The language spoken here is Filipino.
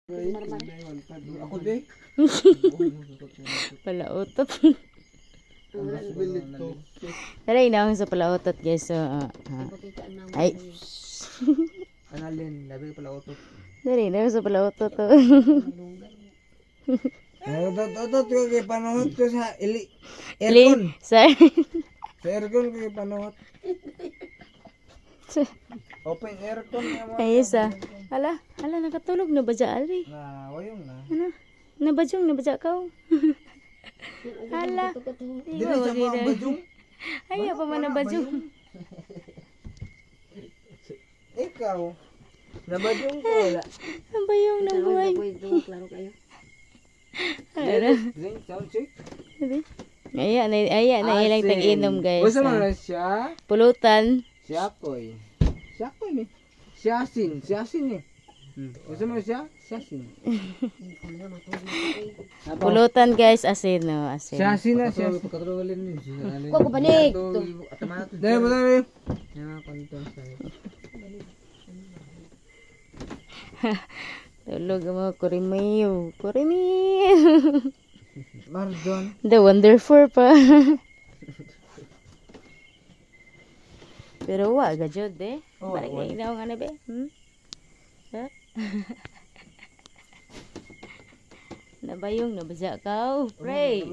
Ako di. Palautot. Tara, inawang sa palautot guys. So, ay. Analin, labi pala otot. Tara, inawang sa palautot. Otot ko kay panuhot ko sa Aircon. Sir. Sa aircon ko kay panuhot. Open aircon mo. Ay, isa. Hala, nakatulog na ba dyan, Alri? Wayong na. Ano? Nabajong, nabadya ka. Hala. Dili sa mga bajong. Ay, apa man nabajong. Ikaw. Nabajong ko wala. Nabayong na buhay. Klaro kayo. Drink, sound check. Ayan, ilang tag-inom guys. Basta man siya. Pulutan. Siya koy. Siya koy ni. Siyasin ni. Basta man siya. Siyasin. Pulutan guys, asin no, asin. Siyasin na siya. Ko banig. Dahil mo dahil. Tulog mo, Kurimiyo. Mardon. The wonderful pa. Pero wa gajud eh. Parang inaw nga na be. Nabayong nabasa ka. Pray.